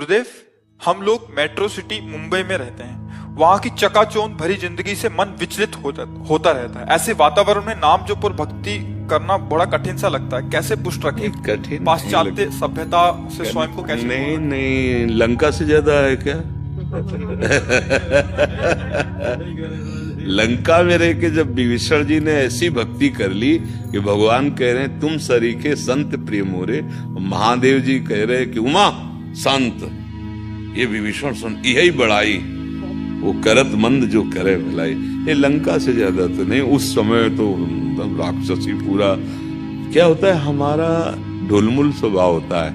गुरुदेव, हम लोग metro city Mumbai में रहते हैं। वहां की चकाचौंध भरी जिंदगी से मन विचलित होता रहता है। ऐसे वातावरण में नाम जप और भक्ति करना बड़ा कठिन सा लगता है। कैसे पुष्ट रखें? कठिन पाश्चात्य सभ्यता से स्वयं को कैसे? नहीं, लंका से ज्यादा है क्या? लंका में रह के जब विभीषण जी ने ऐसी भक्ति कर ली कि भगवान कह रहे हैं तुम सरीखे संत प्रिय मोरे, महादेव जी कह रहे हैं कि उमा संत, ये विभीषण संत यही बड़ाई, वो करत मंद जो करे भलाई। ये लंका से ज्यादा तो नहीं। उस समय तो राक्षसी पूरा क्या होता है, हमारा ढुलमुल स्वभाव होता है,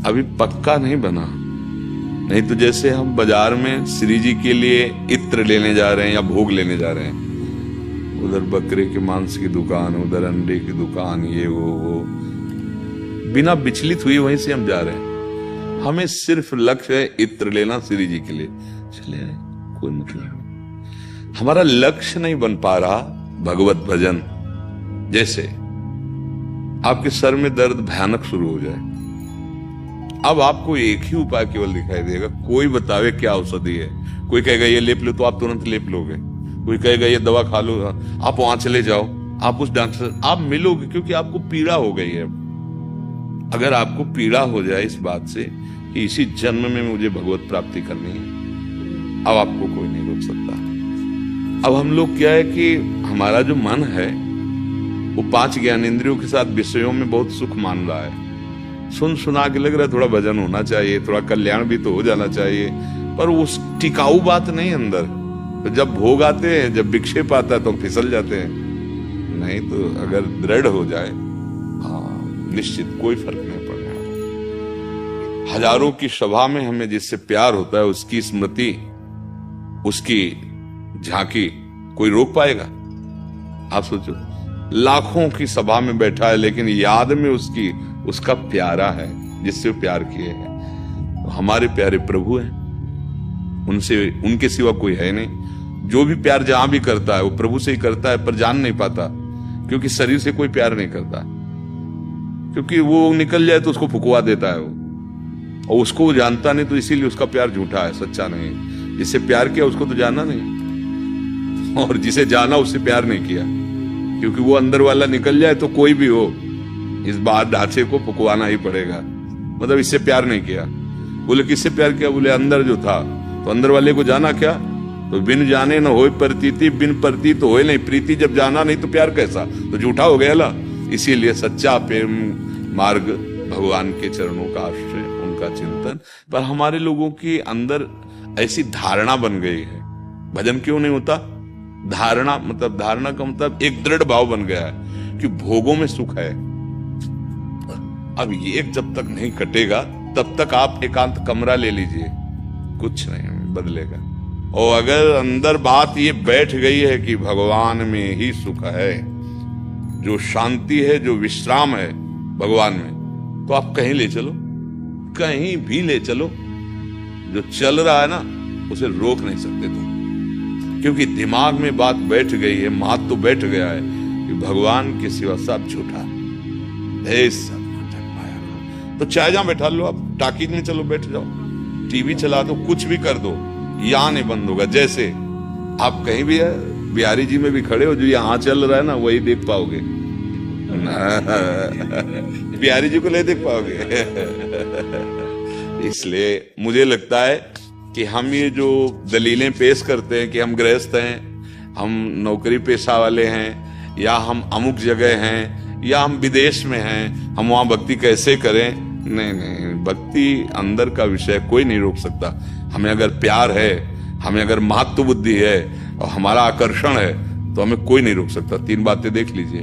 अभी पक्का नहीं बना। नहीं तो जैसे हम बाजार में श्री जी के लिए इत्र लेने जा रहे हैं या भोग लेने जा रहे हैं, उधर बकरे के मांस की दुकान, उधर अंडे की दुकान, ये वो बिना विचलित हुए वहीं से हम जा रहे हैं। हमें सिर्फ लक्ष्य है इत्र लेना श्री जी के लिए, चले आए, कोई मतलब नहीं। हमारा लक्ष्य नहीं बन पा रहा भगवत भजन। जैसे आपके सर में दर्द भयानक शुरू हो जाए, अब आपको एक ही उपाय केवल दिखाई देगा। कोई बतावे क्या औषधि है, कोई कहेगा ये लेप लो तो आप तुरंत लेप लोगे, कोई कहेगा ये दवा खा लो, आप वहां चले जाओ, आप उस डॉक्टर आप मिलोगे, क्योंकि आपको पीड़ा हो गई है। अगर आपको पीड़ा हो जाए इस बात से कि इसी जन्म में मुझे भगवत प्राप्ति करनी है, अब आपको कोई नहीं रोक सकता। अब हम लोग क्या है कि हमारा जो मन है वो 5 ज्ञानेंद्रियों के साथ विषयों में बहुत सुख मान रहा है। सुन सुना के लग रहा है थोड़ा भजन होना चाहिए, थोड़ा कल्याण भी तो हो जाना चाहिए, पर उस टिकाऊ बात नहीं अंदर। तो जब भोग आते हैं, जब विक्षेप आता है तो फिसल जाते हैं। नहीं तो अगर दृढ़ हो जाए, हाँ निश्चित कोई फर्क नहीं पड़ने वाला। हजारों की सभा में हमें जिससे प्यार होता है उसकी स्मृति, उसकी झांकी कोई रोक पाएगा? आप सोचो, लाखों की सभा में बैठा है लेकिन याद में उसका प्यारा है जिससे वो प्यार किए हैं। तो हमारे प्यारे प्रभु हैं, उनके सिवा कोई है नहीं। जो भी प्यार जहां भी करता है वो प्रभु से ही करता है, पर जान नहीं पाता, क्योंकि शरीर से कोई प्यार नहीं करता, क्योंकि वो निकल जाए तो उसको फुकवा देता है वो, और उसको वो जानता नहीं, तो इसीलिए उसका प्यार झूठा है, सच्चा नहीं। जिससे प्यार किया उसको तो जाना नहीं, और जिसे जाना उससे प्यार नहीं किया, क्योंकि वो अंदर वाला निकल जाए तो कोई भी हो इस बात ढांचे को फुकवाना ही पड़ेगा। मतलब इससे प्यार नहीं किया। बोले किससे प्यार किया? बोले अंदर जो था। तो अंदर वाले को जाना क्या? तो बिन जाने न होए प्रतीति, बिन प्रतीत तो होए नहीं प्रीति। जब जाना नहीं तो प्यार कैसा? तो झूठा हो गया ला। इसीलिए सच्चा प्रेम मार्ग भगवान के चरणों का आश्रय, उनका चिंतन। पर हमारे लोगों के अंदर ऐसी धारणा बन गई है, भजन क्यों नहीं होता? धारणा का मतलब एक दृढ़ भाव बन गया है कि भोगों में सुख है। अब ये जब तक नहीं कटेगा तब तक आप एकांत कमरा ले लीजिए, कुछ नहीं बदलेगा। और अगर अंदर बात ये बैठ गई है कि भगवान में ही सुख है, जो शांति है, जो विश्राम है भगवान में, तो आप कहीं ले चलो, कहीं भी ले चलो। जो चल रहा है ना उसे रोक नहीं सकते तुम, क्योंकि दिमाग में बात बैठ गई है, मात तो बैठ गया है कि भगवान के सिवा सब झूठा है, सब नाटक माया। तो चाहे जहां बैठा लो, आप टाकीज में चलो बैठ जाओ, टीवी चला दो, कुछ भी कर दो, यहां नहीं बंद होगा। जैसे आप कहीं भी बिहारी जी में भी खड़े हो, जो यहाँ चल रहा है ना वही देख पाओगे। बिहारी जी को नहीं देख पाओगे। इसलिए मुझे लगता है कि हम ये जो दलीलें पेश करते हैं कि हम गृहस्थ हैं, हम नौकरी पेशा वाले हैं, या हम अमुक जगह हैं, या हम विदेश में हैं, हम वहां भक्ति कैसे करें? नहीं, भक्ति अंदर का विषय, कोई नहीं रोक सकता। हमें अगर प्यार है, हमें अगर महत्व बुद्धि है और हमारा आकर्षण है, तो हमें कोई नहीं रोक सकता। 3 बातें देख लीजिए।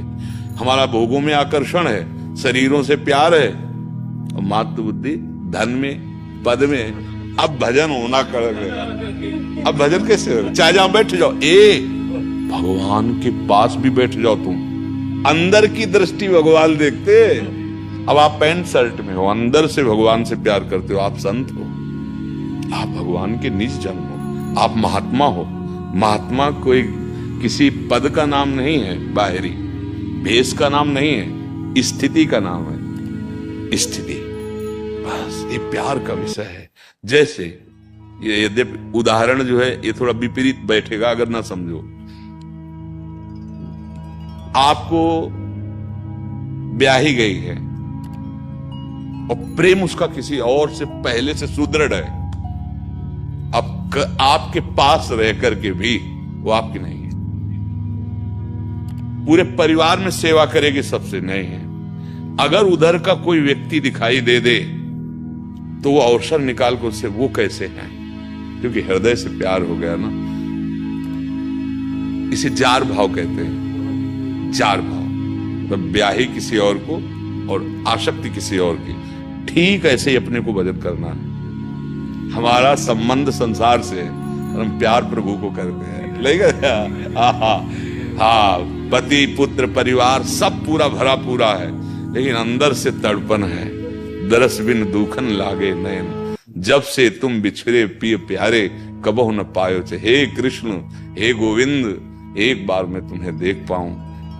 हमारा भोगों में आकर्षण है, शरीरों से प्यार है, और महत्व बुद्धि धन में, पद में। अब भजन होना कर गया। अब भजन कैसे होगा? चाहे जहां बैठ जाओ, भगवान के पास भी बैठ जाओ तुम, अंदर की दृष्टि भगवान देखते। अब आप पैंट शर्ट में हो, अंदर से भगवान से प्यार करते हो, आप संत हो, आप भगवान के निज जन हो, आप महात्मा हो। महात्मा कोई किसी पद का नाम नहीं है, बाहरी भेष का नाम नहीं है, स्थिति का नाम है। स्थिति बस ये प्यार का विषय है। जैसे ये यद्यपि उदाहरण जो है ये थोड़ा विपरीत बैठेगा अगर ना समझो। आपको ब्याही गई है और प्रेम उसका किसी और से पहले से सुदृढ़ है, अब आपके पास रह करके भी वो आपकी नहीं है। पूरे परिवार में सेवा करेगी सबसे, नहीं है। अगर उधर का कोई व्यक्ति दिखाई दे दे तो वो अवसर निकाल कर उससे वो कैसे हैं, क्योंकि हृदय से प्यार हो गया ना। इसे जार भाव कहते हैं, जार भाव। तो ब्याही किसी और को और आसक्ति किसी और की, ठीक ऐसे ही अपने को भजन करना है। हमारा संबंध संसार से और हम प्यार प्रभु को करते हैं, लगेगा। हाँ, पति पुत्र परिवार सब पूरा भरा पूरा है, लेकिन अंदर से तड़पन है। दरस बिन दुखन लागे नयन, जब से तुम बिछड़े पिय प्यारे, कबहु न पायो थे। हे कृष्ण, हे गोविंद, एक बार मैं तुम्हें देख पाऊं,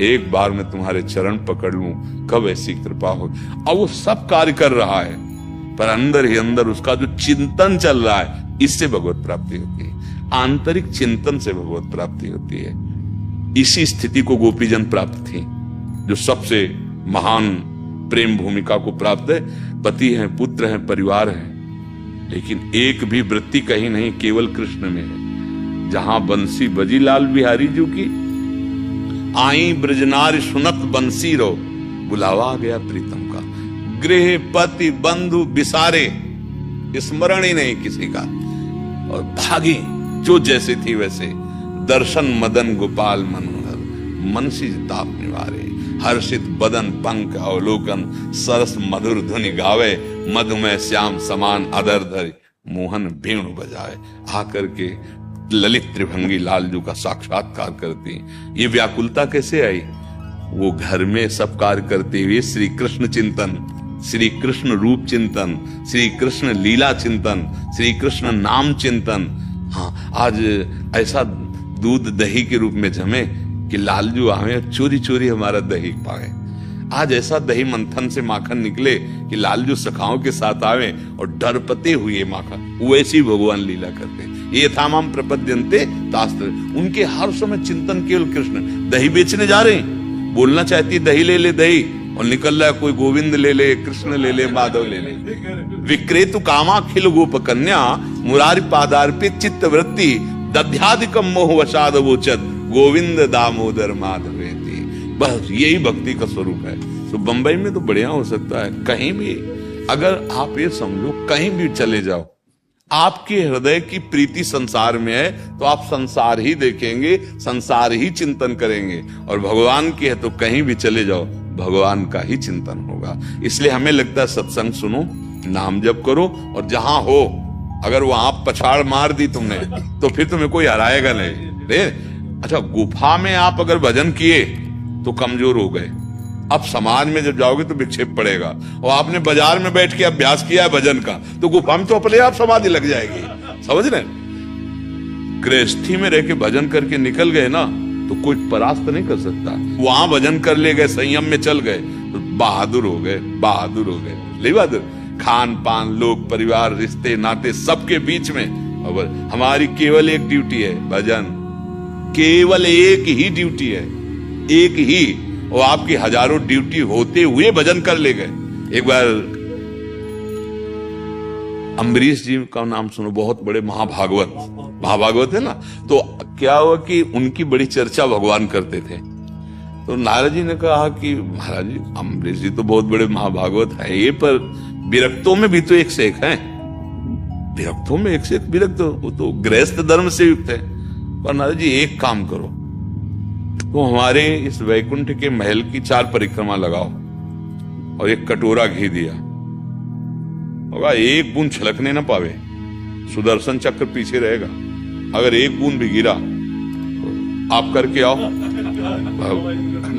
एक बार मैं तुम्हारे चरण पकड़ लूं, कब ऐसी कृपा हो। अब वो सब कार्य कर रहा है, पर अंदर ही अंदर उसका जो चिंतन चल रहा है, इससे भगवत प्राप्ति होती है। आंतरिक चिंतन से भगवत प्राप्ति होती है। इसी स्थिति को गोपीजन प्राप्त थी, जो सबसे महान प्रेम भूमिका को प्राप्त है। पति हैं, पुत्र हैं, परिवार है, लेकिन एक भी वृत्ति कहीं नहीं, केवल कृष्ण में है। जहां बंसी बजी लाल बिहारी जी की, आई ब्रजनारी सुनत बंसी रो, बुलावा आ गया प्रीतम का। गृह पति बंधु बिसारे, स्मरण ही नहीं किसी का, और भागी जो जैसे थी वैसे। दर्शन मदन गोपाल मनोहर, मनसी ताप निवारे। हर्षित बदन पंख अवलोकन, सरस मधुर धुनि गावे। मधुमय श्याम समान अदर धरि, मोहन वेणु बजाए। आकर के ललित त्रिभंगी लालजू का साक्षात्कार करती। ये व्याकुलता कैसे आई? वो घर में सब कार्य करते हुए श्री कृष्ण चिंतन, श्री कृष्ण रूप चिंतन, श्री कृष्ण लीला चिंतन, श्री कृष्ण नाम चिंतन। हाँ, आज ऐसा दूध दही के रूप में जमे कि लालजू आवे चोरी चोरी हमारा दही पाए। आज ऐसा दही मंथन से माखन निकले कि लालजू सखाओं के साथ आवे और डरपते हुए माखन। वैसी भगवान लीला करते। ये थामाम प्रपद्यन्ते तास्त्र, उनके हर समय चिंतन केवल कृष्ण। दही बेचने जा रहे हैं, बोलना चाहती है दही ले ले दही, और निकल रहा है कोई गोविंद ले ले, कृष्ण ले ले, माधव ले ले। विक्रेतु कामा खिल गोप कन्या, मुरारी पादार्पित चित्त वृत्ति। दध्यादिकम मोह वशाद वोचत, गोविंद दामोदर माधवेति। बस यही भक्ति का स्वरूप है। तो बंबई में तो बढ़िया हो सकता है, कहीं भी अगर आप ये समझो, कहीं भी चले जाओ, आपके हृदय की प्रीति संसार में है तो आप संसार ही देखेंगे, संसार ही चिंतन करेंगे। और भगवान की है तो कहीं भी चले जाओ, भगवान का ही चिंतन होगा। इसलिए हमें लगता है सत्संग सुनो, नाम जप करो, और जहां हो अगर वहां पछाड़ मार दी तुमने तो फिर तुम्हें कोई हराएगा नहीं। अच्छा, गुफा में आप अगर भजन किए तो कमजोर हो गए, अब समाज में जब जाओगे तो विक्षेप पड़ेगा। और आपने बाजार में बैठ के अभ्यास किया है भजन का, तो गुफा में तो अपने आप समाधि लग जाएगी। समझ रहे? गृहस्थी में रह के भजन करके निकल गए ना तो कोई परास्त नहीं कर सकता। वहां भजन कर ले गए, संयम में चल गए तो बहादुर हो गए, बहादुर हो गए। ले बहादुर, खान पान, लोग, परिवार, रिश्ते नाते सबके बीच में। और हमारी केवल एक ड्यूटी है, भजन। केवल एक ही ड्यूटी है, एक ही। और आपकी हजारों ड्यूटी होते हुए भजन कर ले गए। एक बार अम्बरीश जी का नाम सुनो, बहुत बड़े महाभागवत है ना। तो क्या हुआ कि उनकी बड़ी चर्चा भगवान करते थे। तो नारद जी ने कहा कि महाराज जी, अम्बरीश जी तो बहुत बड़े महाभागवत है ये, पर विरक्तों में भी तो एक से एक है। विरक्तों में एक से एक विरक्त, वो तो गृहस्थ धर्म से युक्त है। पर नारद जी एक काम करो, तो हमारे इस वैकुंठ के महल की 4 परिक्रमा लगाओ और एक कटोरा घी दिया होगा, एक बूंद छलकने ना पावे, सुदर्शन चक्र पीछे रहेगा। अगर एक बूंद भी गिरा तो आप करके आओ।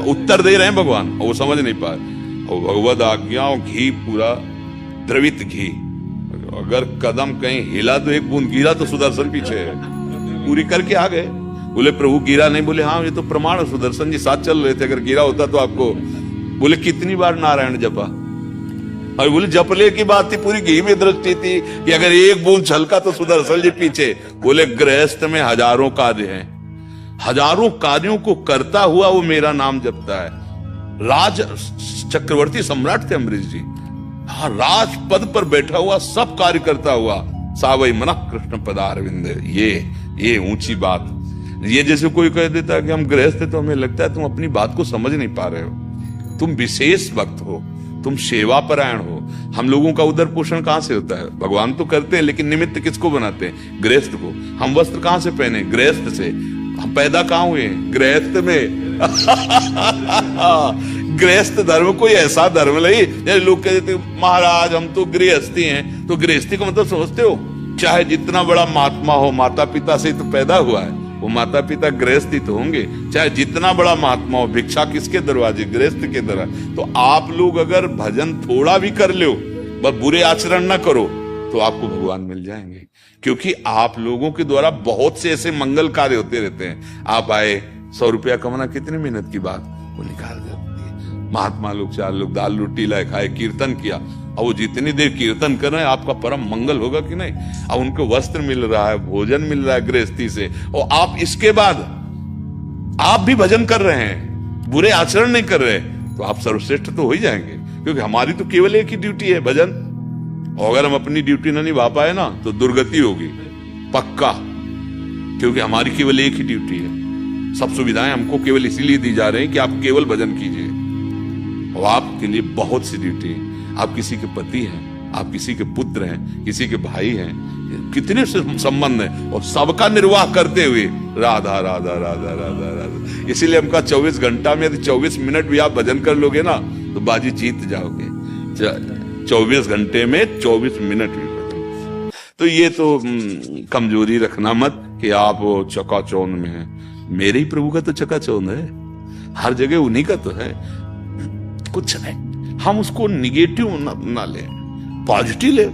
उत्तर दे रहे हैं भगवान, और वो समझ नहीं पाए। और भगवद आज्ञा, घी पूरा द्रवित घी, अगर कदम कहीं हिला तो एक बूंद गिरा तो सुदर्शन पीछे है। पूरी करके आ गए। बोले प्रभु गिरा नहीं? बोले हाँ, ये तो प्रमाण है, सुदर्शन जी साथ चल रहे थे, अगर गिरा होता तो आपको। बोले कितनी बार नारायण जपा? और बोले जपले की बात थी, पूरी घी में दृष्टि थी कि अगर एक बूंद छलका तो सुदर्शन जी पीछे। बोले गृहस्थ में हजारों कार्य हैं, हजारों कार्यों को करता हुआ वो मेरा नाम जपता है। राज चक्रवर्ती सम्राट थे अम्बरीश जी, हाँ, राजपद पर बैठा हुआ सब कार्य करता हुआ, सावई मना कृष्ण पदारविंद। ये ऊंची बात। ये जैसे कोई कह देता है कि हम गृहस्थ, तो हमें लगता है तुम अपनी बात को समझ नहीं पा रहे हो। तुम विशेष भक्त हो, तुम सेवा परायण हो। हम लोगों का उदर पोषण कहां से होता है? भगवान तो करते हैं, लेकिन निमित्त किसको बनाते हैं? गृहस्थ को। हम वस्त्र कहां से पहने? गृहस्थ से। हम पैदा कहां हुए? गृहस्थ में। गृहस्थ धर्म कोई ऐसा धर्म नहीं जैसे लोग कहते महाराज हम तो गृहस्थी हैं। तो गृहस्थी का मतलब समझते हो? चाहे जितना बड़ा महात्मा हो, माता पिता से तो पैदा हुआ है, वो माता पिता गृहस्थी तो होंगे। चाहे जितना बड़ा महात्मा हो, भिक्षा किसके दरवाजे? गृहस्थ के दरवाजे। तो आप लोग अगर भजन थोड़ा भी कर लो, बस बुरे आचरण ना करो, तो आपको भगवान मिल जाएंगे। क्योंकि आप लोगों के द्वारा बहुत से ऐसे मंगल कार्य होते रहते हैं। आप आए, 100 रुपया कमाना कितनी मेहनत की बात, वो निकाल देती है। महात्मा लोग 4 लोग दाल रोटी लाए, खाए, कीर्तन किया, और वो जितनी देर कीर्तन कर रहे हैं आपका परम मंगल होगा कि नहीं? अब उनको वस्त्र मिल रहा है, भोजन मिल रहा है गृहस्थी से, और आप इसके बाद आप भी भजन कर रहे हैं, बुरे आचरण नहीं कर रहे, तो आप सर्वश्रेष्ठ तो हो ही जाएंगे। क्योंकि हमारी तो केवल एक ही ड्यूटी है, भजन। और अगर हम अपनी ड्यूटी ना निभा पाए ना, तो दुर्गति होगी पक्का। क्योंकि हमारी केवल एक ही ड्यूटी है। सब सुविधाएं हमको केवल इसीलिए दी जा रही हैं कि आप केवल भजन कीजिए, और आपके लिए बहुत सी ड्यूटी है। आप किसी के पति हैं, आप किसी के पुत्र हैं, किसी के भाई हैं, कितने से संबंध है, और सबका निर्वाह करते हुए राधा राधा राधा राधा राधा। इसीलिए हमका 24 घंटा में यदि 24 मिनट भी आप भजन कर लोगे ना, तो बाजी जीत जाओगे। 24 घंटे में 24 मिनट भी भजन। तो ये तो कमजोरी रखना मत कि आप चकाचौंध में हैं। मेरे ही प्रभु का तो चकाचौंध है, हर जगह उन्हीं का तो है। कुछ नहीं, हम उसको निगेटिव ना ले, पॉजिटिव ले।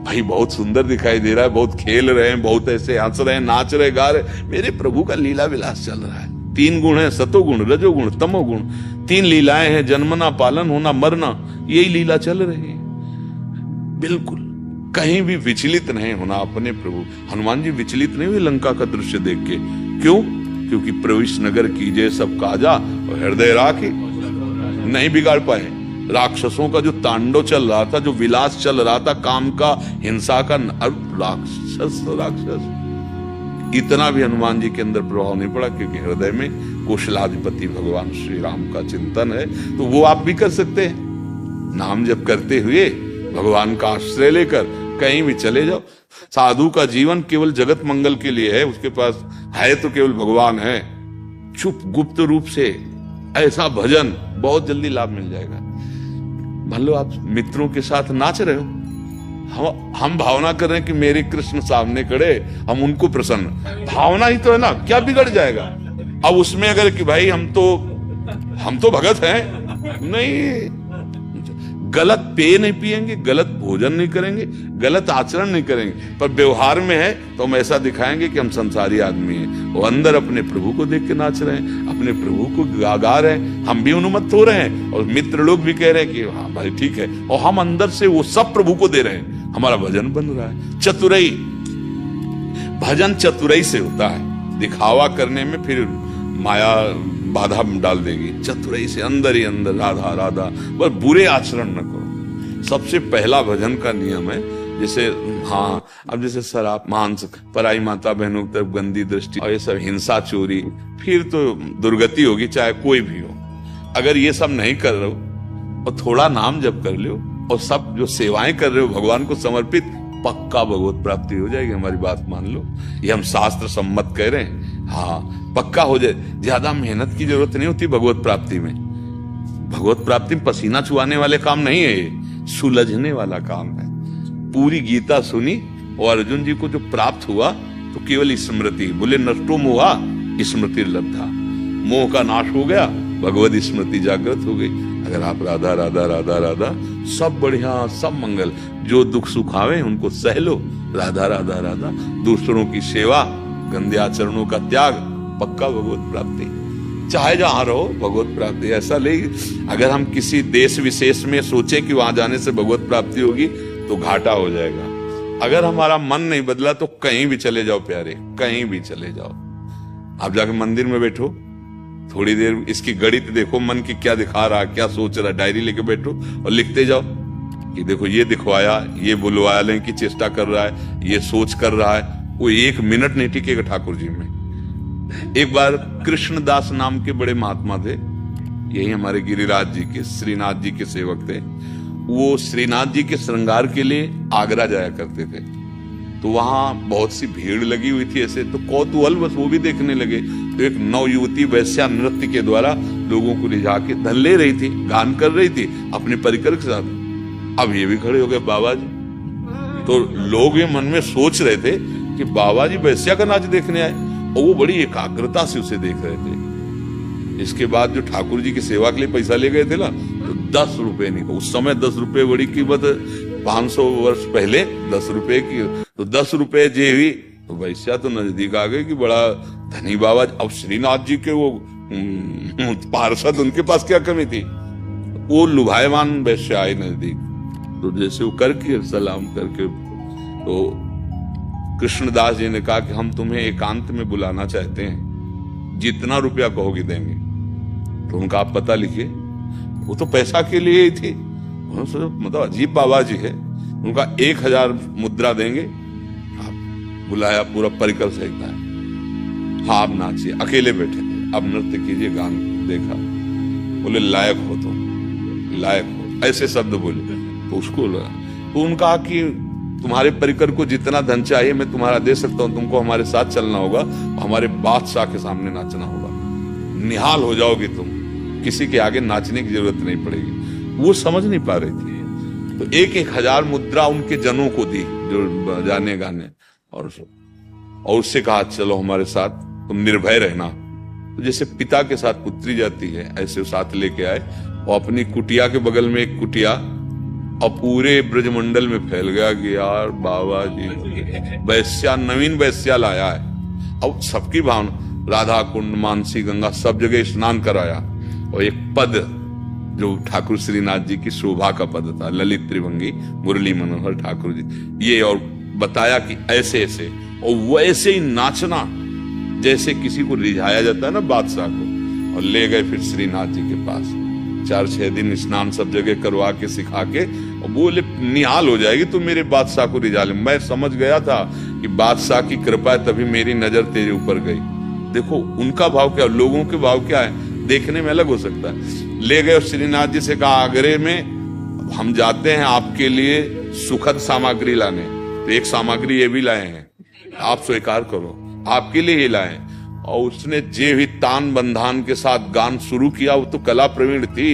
भाई बहुत सुंदर दिखाई दे रहा है, बहुत खेल रहे हैं, बहुत ऐसे हंस रहे हैं, नाच रहे, गा रहे। मेरे प्रभु का लीला विलास चल रहा है। 3 गुण है, सतोगुण, रजोगुण, तमोगुण। 3 लीलाएं हैं, जन्मना, पालन होना, मरना। यही लीला चल रही है। बिल्कुल कहीं भी विचलित नहीं होना अपने प्रभु। हनुमान जी विचलित नहीं हुए लंका का दृश्य देख के। क्यों? क्योंकि प्रविश नगर कीजिए सब काजा, और हृदय राखे नहीं बिगाड़ पाए। राक्षसों का जो तांडव चल रहा था, जो विलास चल रहा था, काम का, हिंसा का, राक्षस इतना भी हनुमान जी के अंदर प्रभाव नहीं पड़ा, क्योंकि हृदय में कौशलाधिपति भगवान श्री राम का चिंतन है। तो वो आप भी कर सकते हैं। नाम जप करते हुए भगवान का आश्रय लेकर कहीं भी चले जाओ। साधु का जीवन केवल जगत मंगल के लिए है, उसके पास है तो केवल भगवान है। चुप गुप्त रूप से ऐसा भजन बहुत जल्दी लाभ मिल जाएगा। मान लो आप मित्रों के साथ नाच रहे हो, हम भावना कर रहे हैं कि मेरे कृष्ण सामने खड़े, हम उनको प्रसन्न, भावना ही तो है ना, क्या बिगड़ जाएगा? अब उसमें अगर कि भाई हम तो भगत हैं, नहीं, गलत पेय नहीं पिएंगे, गलत भोजन नहीं करेंगे, गलत आचरण नहीं करेंगे, पर व्यवहार में है तो हम ऐसा दिखाएंगे कि हम संसारी आदमी हैं। वो अंदर अपने प्रभु को देख के नाच रहे हैं, अपने प्रभु को गा रहे हैं, हम भी उन्मत्त हो रहे हैं, और मित्र लोग भी कह रहे हैं कि हाँ भाई ठीक है, और हम अंदर से वो सब प्रभु को दे रहे हैं। हमारा भजन बन रहा है। चतुराई, भजन चतुराई से होता है। दिखावा करने में फिर माया बाधा डाल देगी। चतुराई से अंदर ही अंदर राधा राधा, बस बुरे आचरण न करो। सबसे पहला भजन का नियम है, जैसे हाँ, अब जैसे शराब, मांस, पराई माता बहनों की तरफ गंदी दृष्टि, और ये सब हिंसा, चोरी, फिर तो दुर्गति होगी, चाहे कोई भी हो। अगर ये सब नहीं कर रहे हो और थोड़ा नाम जप कर लो, और सब जो सेवाएं कर रहे हो भगवान को समर्पित, पक्का भगवत प्राप्ति हो जाएगी। हमारी बात मान लो, ये हम शास्त्र सम्मत कह रहे हैं। हाँ, पक्का हो जाए। ज्यादा मेहनत की जरूरत नहीं होती भगवत प्राप्ति में। भगवत प्राप्ति में पसीना चुआने वाले काम नहीं है, ये सुलझने वाला काम है। पूरी गीता सुनी, और अर्जुन जी को जो प्राप्त हुआ तो केवल स्मृति, बोले नष्टो मोहा स्मृति लब्धा, मोह का नाश हो गया, भगवत स्मृति जागृत हो गई। अगर आप राधा राधा राधा राधा, सब बढ़िया, सब मंगल, जो दुख सुख आवे उनको सह लो, राधा राधा राधा, दूसरों की सेवा, गंदे आचरणों का त्याग, पक्का भगवत प्राप्ति। चाहे जहां रहो भगवत प्राप्ति। ऐसा नहीं अगर हम किसी देश विशेष में सोचे कि वहां जाने से भगवत प्राप्ति होगी तो घाटा हो जाएगा। अगर हमारा मन नहीं बदला तो कहीं भी चले जाओ प्यारे, कहीं भी चले जाओ। आप जाके मंदिर में बैठो, थोड़ी देर इसकी गणित देखो, मन की क्या दिखा रहा है, क्या सोच रहा है, डायरी लेके बैठो और लिखते जाओ कि देखो ये दिखवाया, ये बुलवाने की चेष्टा कर रहा है, ये सोच कर रहा है। वो 1 मिनट नहीं टिकेगा ठाकुर जी में। एक बार कृष्णदास नाम के बड़े महात्मा थे, यही हमारे गिरिराज जी के, श्रीनाथ जी के सेवक थे। वो श्रीनाथ जी के श्रृंगार के लिए आगरा जाया करते थे। तो वहां बहुत सी भीड़ लगी हुई थी, ऐसे तो कौतूहल बस वो भी देखने लगे। तो एक नव युवती वैश्या नृत्य के द्वारा लोगों को रिझा के धन ले रही थी, गान कर रही थी अपने परिकर के साथ। अब ये भी खड़े हो गए बाबा जी। तो लोग ये मन में सोच रहे थे कि बाबा जी वैश्या का नाच देखने आए, और वो बड़ी एकाग्रता से उसे देख रहे थे। इसके बाद जो ठाकुर जी की सेवा के लिए पैसा ले गए थे ना, तो 10 रुपए नहीं, उस समय 10 रुपए बड़ी कीमत, 500 वर्ष पहले 10 रुपए की, तो 10 रुपए जे हुई तो वैश्या तो नजदीक आ गए कि बड़ा धनी बाबा। अब श्रीनाथ जी के वो पार्षद, उनके पास क्या कमी थी, वो लुभायमान वैश्या आए नजदीक। तो जैसे वो करके सलाम करके, तो कृष्णदास जी ने कहा कि हम तुम्हें एकांत में बुलाना चाहते हैं, जितना रुपया कहोगे देंगे। तो उनका आप पता लिखिए। वो तो पैसा के लिए ही थी, मतलब अजीब बाबा जी है। उनका 1000 मुद्रा देंगे। आप बुलाया, पूरा परिकर सहित है। हाँ आप नाचिए, अकेले बैठे थे, अब नृत्य कीजिए, गान देखा। बोले लायक हो तुम, लायक हो, ऐसे शब्द बोले। तो उसको लगा, तो उनका कि तुम्हारे परिकर को जितना धन चाहिए मैं तुम्हारा दे सकता हूं, तुमको हमारे साथ चलना होगा, हमारे बादशाह के सामने नाचना होगा, निहाल हो जाओगे तुम, किसी के आगे नाचने की जरूरत नहीं पड़ेगी। वो समझ नहीं पा रही थी। तो 1000 मुद्रा उनके जनों को दी जो जाने गाने, और उससे कहा चलो हमारे साथ, तुम निर्भय रहना। तो जैसे पिता के साथ पुत्री जाती है, ऐसे साथ लेके आए, और अपनी कुटिया के बगल में एक कुटिया, और पूरे ब्रजमंडल में फैल गया कि यार बाबा जी वैश्या, नवीन वैश्या लाया है। अब सबकी भावना, राधा कुंड, मानसी गंगा, सब जगह स्नान कराया। और एक पद जो ठाकुर श्रीनाथ जी की शोभा का पद था, ललित त्रिभंगी मुरली मनोहर ठाकुर जी, ये, और बताया कि ऐसे ऐसे, और वैसे ही नाचना जैसे किसी को रिझाया जाता है ना बादशाह को। और ले गए फिर श्रीनाथ जी के पास, 4-6 दिन स्नान सब जगह करवा के सिखा के, और बोले निहाल हो जाएगी तो मेरे बादशाह को रिझा ले। मैं समझ गया था कि बादशाह की कृपा है, तभी मेरी नजर तेरे ऊपर गई। देखो उनका भाव क्या, लोगों के भाव क्या है, देखने में अलग हो सकता है। ले गए और श्रीनाथ जी से कहा आगरे में हम जाते हैं आपके लिए सुखद सामग्री लाने, तो एक सामग्री ये भी लाए हैं, आप स्वीकार करो, आपके लिए ये लाए। और उसने जे भी तान बंधान के साथ गान शुरू किया। वो तो कला प्रवीण थी।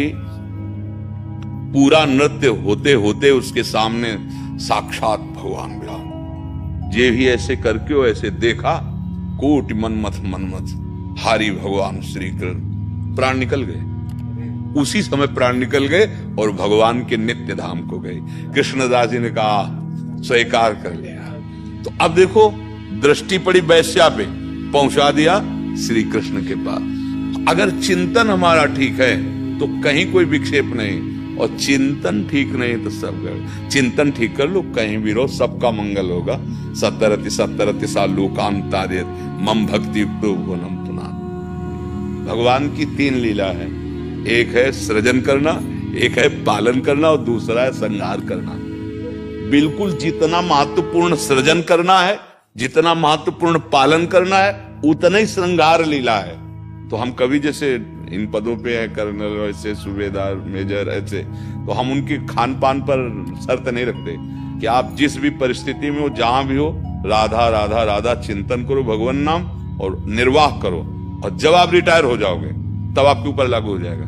पूरा नृत्य होते होते उसके सामने साक्षात भगवान विराम। जे भी ऐसे करके वो ऐसे देखा, कोटि मनमथ हारी भगवान श्री कृष्ण, प्राण निकल गए। उसी समय प्राण निकल गए और भगवान के नित्य धाम को गए। कृष्णदास जी ने कहा स्वीकार कर लिया। तो अब देखो दृष्टि पड़ी वैश्या पे, पहुंचा दिया श्री कृष्ण के पास। अगर चिंतन हमारा ठीक है तो कहीं कोई विक्षेप नहीं, और चिंतन ठीक नहीं तो सब गए। चिंतन ठीक कर लो, कहीं भी रहो, सबका मंगल होगा। सतरति सतरति सा लोकांतारेत मम भक्ति युक्तो भुवनम पुनात्। भगवान की 3 लीला है, एक है सृजन करना, एक है पालन करना, और दूसरा है संहार करना। बिल्कुल जितना महत्वपूर्ण सृजन करना है, जितना महत्वपूर्ण पालन करना है, उतना ही श्रृंगार लीला है। तो हम कभी जैसे इन पदों पे है, कर्नल, वैसे सूबेदार, मेजर, ऐसे, तो हम उनके खान पान पर शर्त नहीं रखते कि आप जिस भी परिस्थिति में हो, जहां भी हो, राधा राधा राधा चिंतन करो, भगवान नाम, और निर्वाह करो। और जब आप रिटायर हो जाओगे तब आपके ऊपर लागू हो जाएगा,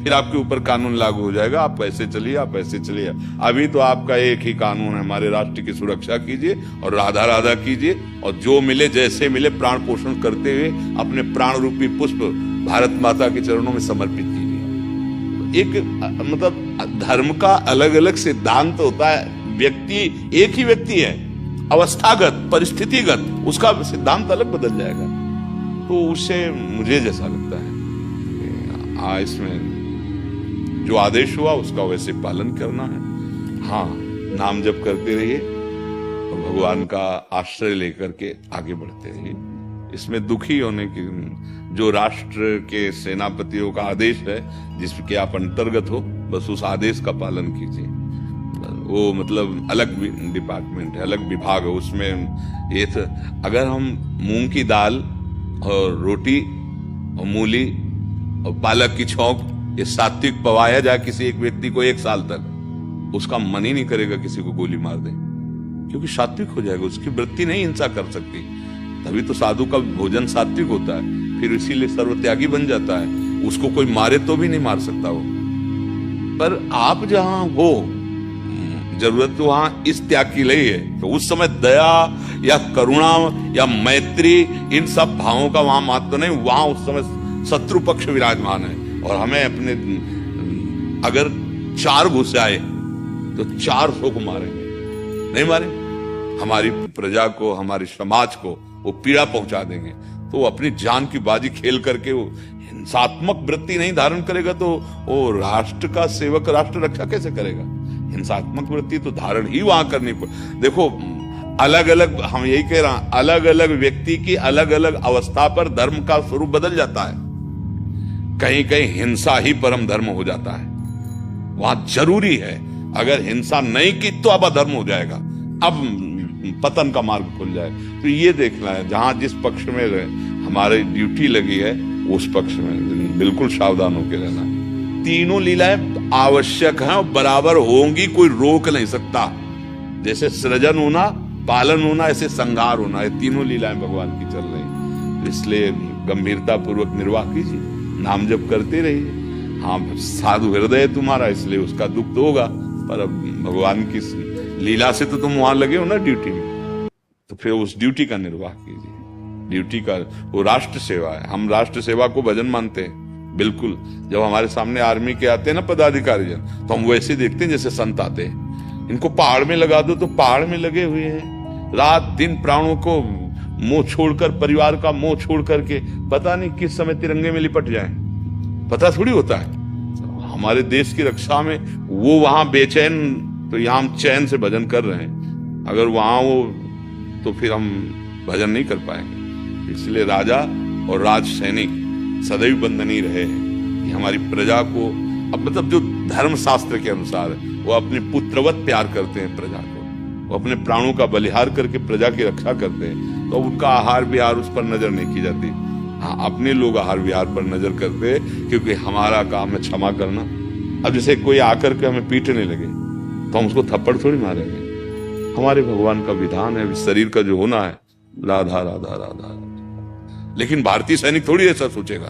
फिर आपके ऊपर कानून लागू हो जाएगा, आप ऐसे चलिए, आप ऐसे चलिए। अभी तो आपका एक ही कानून है, हमारे राष्ट्र की सुरक्षा कीजिए और राधा राधा कीजिए, और जो मिले जैसे मिले प्राण पोषण करते हुए अपने प्राण रूपी पुष्प भारत माता के चरणों में समर्पित कीजिए। एक मतलब धर्म का अलग अलग सिद्धांत होता है। व्यक्ति एक ही व्यक्ति है, अवस्थागत परिस्थितिगत उसका सिद्धांत अलग बदल जाएगा। तो उससे मुझे जैसा लगता है हाँ, इसमें जो आदेश हुआ उसका वैसे पालन करना है। हाँ, नाम जप करते रहिए और भगवान का आश्रय लेकर के आगे बढ़ते रहिए। इसमें दुखी होने की, जो राष्ट्र के सेनापतियों का आदेश है जिसके आप अंतर्गत हो, बस उस आदेश का पालन कीजिए। वो मतलब अलग डिपार्टमेंट है, अलग विभाग है उसमें। ये तो अगर हम मूंग की दाल और रोटी और मूली और पालक की छौंक ये सात्विक पवाया जाए किसी एक व्यक्ति को 1 साल तक, उसका मन ही नहीं करेगा किसी को गोली मार दे, क्योंकि सात्विक हो जाएगा। उसकी वृत्ति नहीं हिंसा कर सकती, तभी तो साधु का भोजन सात्विक होता है, फिर इसीलिए सर्वत्यागी बन जाता है। उसको कोई मारे तो भी नहीं मार सकता वो। पर आप जहां हो, जरूरत तो वहां इस त्याग की नहीं है। तो उस समय दया या करुणा या मैत्री, इन सब भावों का वहां महत्व नहीं। वहां उस समय शत्रु पक्ष विराजमान है और हमें अपने, अगर 4 घुस आए तो 400 को मारेंगे, नहीं मारे, हमारी प्रजा को, हमारे समाज को वो पीड़ा पहुंचा देंगे। तो अपनी जान की बाजी खेल करके वो हिंसात्मक वृत्ति नहीं धारण करेगा तो वो राष्ट्र का सेवक राष्ट्र रक्षा कैसे करेगा? हिंसात्मक वृत्ति तो धारण ही वहां करनी पड़े। देखो, अलग अलग, हम यही कह रहे हैं, अलग अलग व्यक्ति की अलग अलग अवस्था पर धर्म का स्वरूप बदल जाता है। कहीं कहीं हिंसा ही परम धर्म हो जाता है, वहां जरूरी है। अगर हिंसा नहीं की तो अब अधर्म हो जाएगा, अब पतन का मार्ग खुल जाए। तो ये देखना है, जहां जिस पक्ष में हमारी ड्यूटी लगी है उस पक्ष में बिल्कुल सावधान होकर रहना। तीनों लीलाएं आवश्यक हैं और बराबर होंगी, कोई रोक नहीं सकता। जैसे सृजन होना, पालन होना, ऐसे संहार होना, ये तीनों लीलाएं भगवान की चल रही। तो इसलिए गंभीरता पूर्वक निर्वाह कीजिए, नाम जप करते रहिए। हाँ, साधु हृदय तुम्हारा, इसलिए उसका दुख तो होगा, पर अब भगवान की लीला से तो तुम वहां लगे हो ना ड्यूटी में, तो फिर उस ड्यूटी का निर्वाह कीजिए। ड्यूटी का वो राष्ट्र सेवा है। हम राष्ट्र सेवा को भजन मानते हैं, बिल्कुल। जब हमारे सामने आर्मी के आते हैं ना पदाधिकारी जन, तो हम वैसे देखते हैं जैसे संत आते हैं। इनको पहाड़ में लगा दो तो पहाड़ में लगे हुए हैं, रात दिन प्राणों को मोह छोड़कर, परिवार का मोह छोड़ करके, पता नहीं किस समय तिरंगे में लिपट जाए, पता थोड़ी होता है। हमारे देश की रक्षा में वो वहां बेचैन, तो यहां हम चैन से भजन कर रहे हैं। अगर वहां वो, तो फिर हम भजन नहीं कर पाएंगे। इसलिए राजा और राज सैनिक सदैव बंधनीय रहे हैं। ये हमारी प्रजा को, अब मतलब जो धर्म शास्त्र के अनुसार है, वो अपने पुत्रवत प्यार करते हैं प्रजा को, वो अपने प्राणों का बलिहार करके प्रजा की रक्षा करते हैं। तो उनका आहार विहार उस पर नजर नहीं की जाती। हाँ, अपने लोग आहार विहार पर नजर करते हैं, क्योंकि हमारा काम है क्षमा करना। अब जैसे कोई आकर के हमें पीटने लगे तो हम उसको थप्पड़ थोड़ी मारेंगे। हमारे भगवान का विधान है, शरीर का जो होना है, राधा राधा राधा। लेकिन भारतीय सैनिक थोड़ी ऐसा सोचेगा।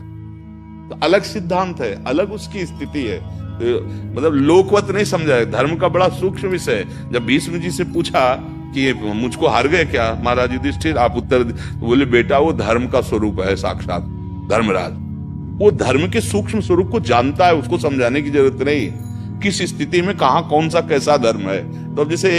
तो अलग सिद्धांत है, अलग उसकी स्थिति है। तो मतलब लोकवत नहीं समझा है। धर्म का बड़ा सूक्ष्म विषय है। जब भीष्म जी से पूछा कि मुझको हार गए क्या महाराज युधिष्ठिर, आप उत्तर बोले, बेटा वो धर्म का स्वरूप है, साक्षात धर्मराज। वो धर्म के सूक्ष्म स्वरूप को जानता है, उसको समझाने की जरूरत नहीं, किस स्थिति में कहां कौन सा कैसा धर्म है। तो अब जैसे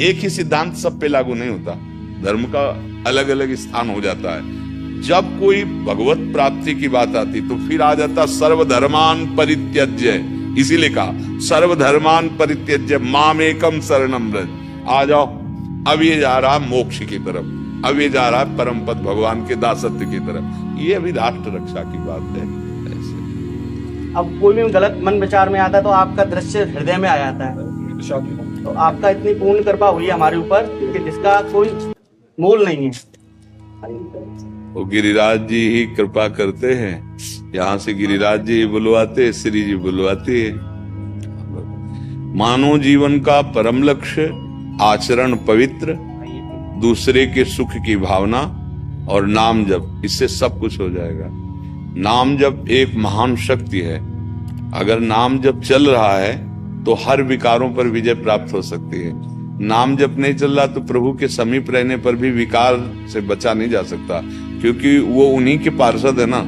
एक ही सिद्धांत सब पे लागू नहीं होता, धर्म का अलग अलग स्थान हो जाता है। जब कोई भगवत प्राप्ति की बात आती तो फिर आ जाता सर्वधर्मान परित्यज्य। इसीलिए कहा सर्वधर्मान परित्यज्य मामेकम शरणम व्रज। आ जाओ, अब ये जा रहा मोक्ष की तरफ, अब ये जा रहा है परम पद भगवान के दासत्व की तरफ। ये अभी राष्ट्र रक्षा की बात है। ऐसे अब कोई भी गलत मन विचार में आता है तो आपका दृश्य हृदय में आ जाता है। तो आपका इतनी पूर्ण कृपा हुई हमारे ऊपर कि जिसका कोई मोल नहीं है। वो गिरिराज जी ही कृपा करते हैं। यहाँ से गिरिराज जी बुलवाते, श्री जी बुलवाते हैं। मानव जीवन का परम लक्ष्य आचरण पवित्र, दूसरे के सुख की भावना और नाम जप, इससे सब कुछ हो जाएगा। नाम जप एक महान शक्ति है। अगर नाम जप चल रहा है तो हर विकारों पर विजय प्राप्त हो सकती है। नाम जप नहीं चल रहा तो प्रभु के समीप रहने पर भी विकार से बचा नहीं जा सकता, क्योंकि वो उन्हीं के पार्षद है ना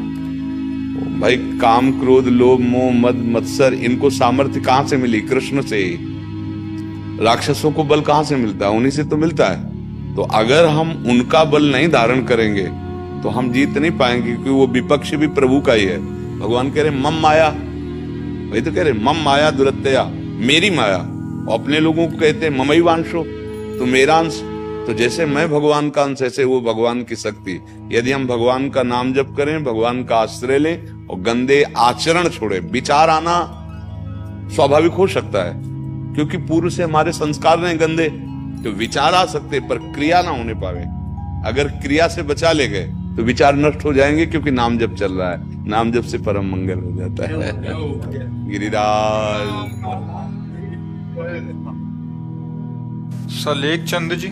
भाई। काम क्रोध लोभ मोह मद मत्सर, इनको सामर्थ्य कहां से मिली? कृष्ण से ही। राक्षसों को बल कहां से मिलता है? उन्हीं से तो मिलता है। तो अगर हम उनका बल नहीं धारण करेंगे तो हम जीत नहीं पाएंगे, क्योंकि वो विपक्ष भी प्रभु का ही है। भगवान कह रहे मम माया, वही तो कह रहे मम माया दुरत्या, मेरी माया। अपने लोगों को कहते हैं ममई वांशो, तो मेरा अंश। तो जैसे मैं भगवान का अंश, ऐसे वो भगवान की शक्ति। यदि हम भगवान का नाम जप करें, भगवान का आश्रय लें और गंदे आचरण छोड़े, विचार आना स्वाभाविक हो सकता है क्योंकि पूर्व से हमारे संस्कार नहीं गंदे, तो विचार आ सकते पर क्रिया ना होने पावे। अगर क्रिया से बचा ले गए तो विचार नष्ट हो जाएंगे, क्योंकि नाम जप चल रहा है। नाम जप से परम मंगल हो जाता है। गिरिराज सलेख चंद जी,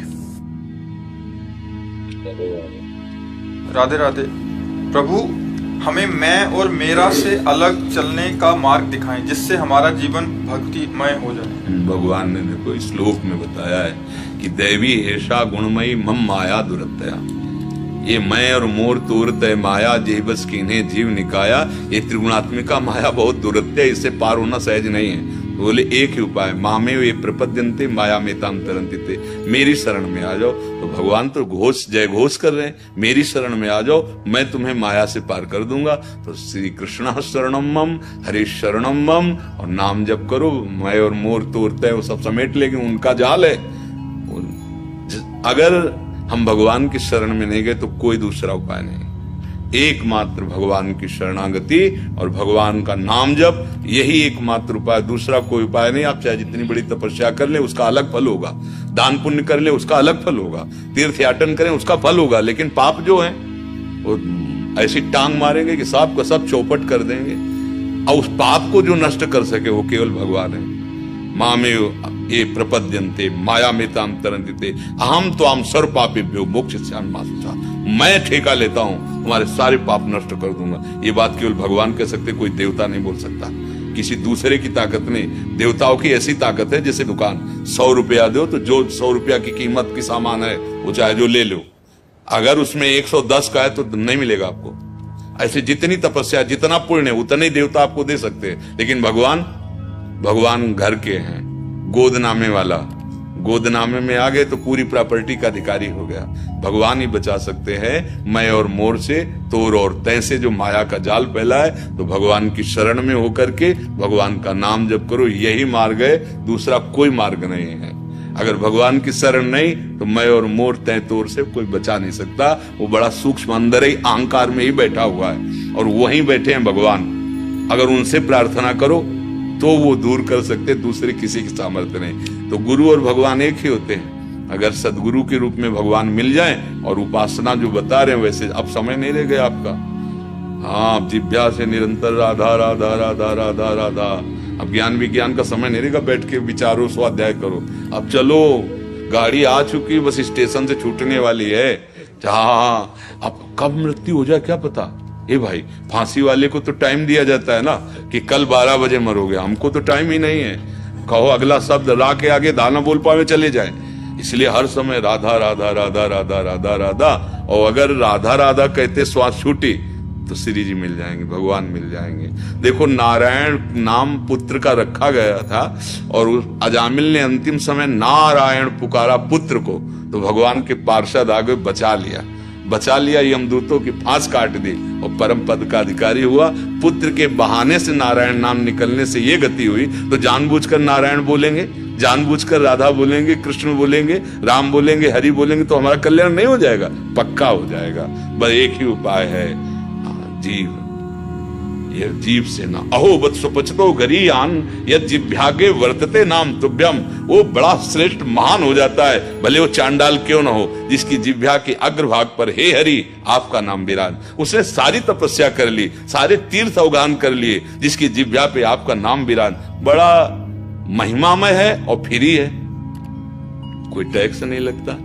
राधे राधे। प्रभु, हमें मैं और मेरा से अलग चलने का मार्ग दिखाएं, जिससे हमारा जीवन भक्तिमय हो जाए। भगवान ने देखो इस श्लोक में बताया है कि दैवी ऐसा गुणमयी मम माया दुरत्या, ये मैं और मोर तोर तय माया, जे बस किन्हें जीव निकाया। ये त्रिगुणात्मिका माया बहुत दुरत्या, इससे पार होना सहज नहीं है। बोले एक ही उपाय, मामे ये प्रपद्यन्ते माया में ताम तरन्ति, मेरी शरण में आ जाओ। तो भगवान तो जय घोष कर रहे हैं, मेरी शरण में आ जाओ, मैं तुम्हें माया से पार कर दूंगा। तो श्री कृष्ण शरणम मम, हरे शरणम मम, और नाम जप करो। मैं और मोर तोरते वो सब समेट लेंगे, उनका जाल है। अगर हम भगवान की शरण में नहीं गए तो कोई दूसरा उपाय नहीं, एकमात्र भगवान की शरणागति और भगवान का नाम जप, यही एकमात्र उपाय, दूसरा कोई उपाय नहीं। आप चाहे जितनी बड़ी तपस्या कर ले उसका अलग फल होगा, दान पुण्य कर ले उसका अलग फल होगा, तीर्थ याटन करें उसका फल होगा, लेकिन पाप जो है वो ऐसी टांग मारेंगे कि सब का सब चौपट कर देंगे। और उस पाप को जो नष्ट कर सके वो केवल भगवान है। मामे ये प्रपद्यन्ते माया में ताम तरन्ति, अहम तो आम सर्व पापेभ्यो मोक्षयिष्यामि मा शुचः, मैं ठेका लेता हूं तुम्हारे सारे पाप नष्ट कर दूंगा। ये बात केवल भगवान कह सकते, कोई देवता नहीं बोल सकता, किसी दूसरे की ताकत नहीं। देवताओं की ऐसी ताकत है जैसे दुकान 100 रुपया दो तो जो 100 रुपया की कीमत की सामान है वो चाहे जो ले लो, अगर उसमें 110 का है तो नहीं मिलेगा आपको। ऐसे जितनी तपस्या जितना पुण्य उतने देवता आपको दे सकते हैं, लेकिन भगवान घर के हैं, गोदनामे वाला, गोदनामे में आ गए तो पूरी प्रॉपर्टी का अधिकारी हो गया। भगवान ही बचा सकते हैं मैं और मोर से, तोर और तय से जो माया का जाल फैला है। तो भगवान की शरण में होकर के भगवान का नाम जप करो, यही मार्ग है, दूसरा कोई मार्ग नहीं है। अगर भगवान की शरण नहीं तो मैं और मोर तय तोर से कोई बचा नहीं सकता। वो बड़ा सूक्ष्म अंदर ही अहंकार में ही बैठा हुआ है और वहीं बैठे हैं भगवान। अगर उनसे प्रार्थना करो तो वो दूर कर सकते, दूसरे किसी की सामर्थ्य नहीं। तो गुरु और भगवान एक ही होते हैं। अगर सदगुरु के रूप में भगवान मिल जाए और उपासना जो बता रहे हैं वैसे, अब समय नहीं रह गया आपका। हाँ, जिभ्या से निरंतर राधा राधा राधा राधा राधा। अब ज्ञान विज्ञान का समय नहीं रहेगा, बैठ के विचारो, स्वाध्याय करो। अब चलो, गाड़ी आ चुकी, बस स्टेशन से छूटने वाली है। हाँ, अब कब मृत्यु हो जाए क्या पता। ए भाई, फांसी वाले को तो टाइम दिया जाता है ना कि कल 12 बजे मरोगे, हमको तो टाइम ही नहीं है। कहो अगला शब्द रा के आगे दाना बोल पावे चले जाए, इसलिए हर समय राधा राधा राधा राधा राधा राधा। और अगर राधा राधा कहते श्वास छूटी तो श्री जी मिल जाएंगे, भगवान मिल जाएंगे। देखो, नारायण नाम पुत्र का रखा गया था और अजामिल ने अंतिम समय नारायण पुकारा पुत्र को, तो भगवान के पार्षद आगे बचा लिया, यमदूतों की फांस काट दी और परम पद का अधिकारी हुआ। पुत्र के बहाने से नारायण नाम निकलने से ये गति हुई। तो जानबूझकर नारायण बोलेंगे, जानबूझकर राधा बोलेंगे, कृष्ण बोलेंगे, राम बोलेंगे, हरि बोलेंगे तो हमारा कल्याण नहीं हो जाएगा, पक्का हो जाएगा। बस एक ही उपाय है, जीव, ये जीव से ना अहो वत्सपचतो गरीयान यद जिभ्यागे वर्तते नाम तुभ्यम। वो बड़ा श्रेष्ठ महान हो जाता है, भले वो चांडाल क्यों ना हो, जिसकी जिभ्या के अग्रभाग पर हे हरि आपका नाम विराज। उसने सारी तपस्या कर ली, सारे तीर्थ अवगान कर लिए, जिसकी जिभ्या पे आपका नाम विराज। बड़ा महिमामय है और फ्री है, कोई टैक्स नहीं लगता,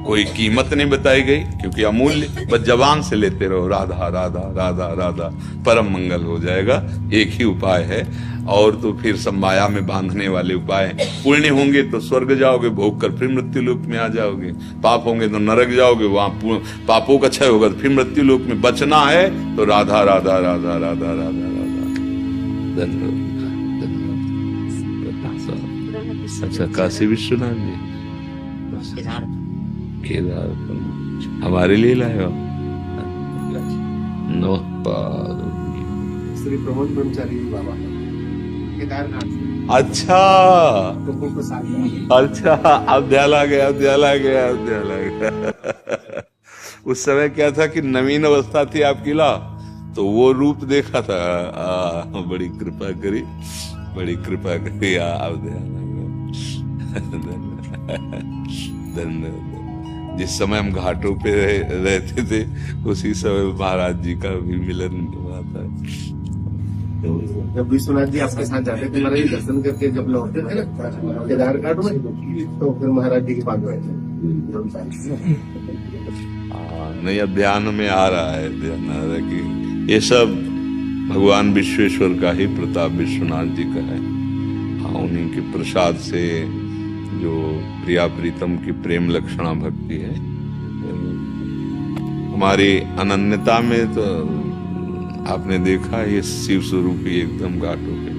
कोई कीमत नहीं बताई गई, क्योंकि अमूल्य। बस जबान से लेते रहो राधा राधा राधा राधा, परम मंगल हो जाएगा। एक ही उपाय है, और तो फिर सब माया में बांधने वाले उपाय। पुण्य होंगे तो स्वर्ग जाओगे, भोग कर फिर मृत्यु लोक में आ जाओगे। पाप होंगे तो नरक जाओगे, वहां पापों का क्षय होगा तो फिर मृत्यु लोक में। बचना है तो राधा राधा राधा राधा राधा राधा। अच्छा, काशी विश्वनाथ जी केदार हमारे लिए लाए हो। नो श्री प्रमोद ब्रह्मचारी बाबा केदारनाथ से। अच्छा तो उनको साथ में अच्छा, अब ध्यान आ गया, अब ध्यान आ गया, अब ध्यान आ गया। उस समय क्या था कि नवीन अवस्था थी आपकी ला, तो वो रूप देखा था। बड़ी कृपा करी, बड़ी कृपा करी। अब ध्यान आ गया। धन्यवाद। जिस समय हम घाटों पे रहते थे उसी समय महाराज जी का भी मिलन हुआ था। जब विश्वनाथ जी आपके साथ जाते थे महाराज जी दर्शन करके जब लौटते थे ना केदारनाथ में, तो फिर महाराज जी के पास बैठे। नहीं, अब ध्यान में आ रहा है, ध्यान आ रहा है कि ये सब भगवान विश्वेश्वर का ही प्रताप, विश्वनाथ जी का है। हाँ, उन्हीं के प्रसाद से जो प्रिया प्रीतम की प्रेम लक्षणा भक्ति है। हमारी अनन्यता में तो आपने देखा ये शिव स्वरूप ही एकदम घाटों पे,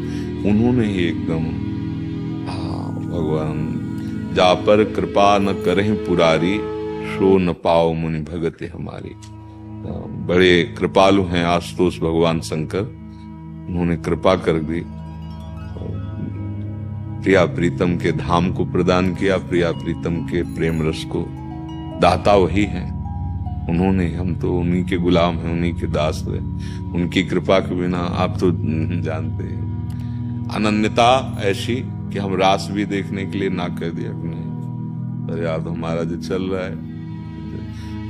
उन्होंने ही एकदम भगवान जा पर कृपा न करें पुरारी, सो न पाओ मुनि भगते हमारी। बड़े कृपालु हैं आशुतोष भगवान शंकर, उन्होंने कृपा कर दी, प्रिया प्रीतम के धाम को प्रदान किया, प्रिया प्रीतम के प्रेम रस को दाता वही हैं उन्होंने। हम तो उन्हीं के गुलाम हैं, उन्हीं के दास हैं। उनकी कृपा के बिना आप तो जानते हैं अनन्यता ऐसी कि हम रास भी देखने के लिए ना कह दिया नहीं, याद हमारा जो चल रहा है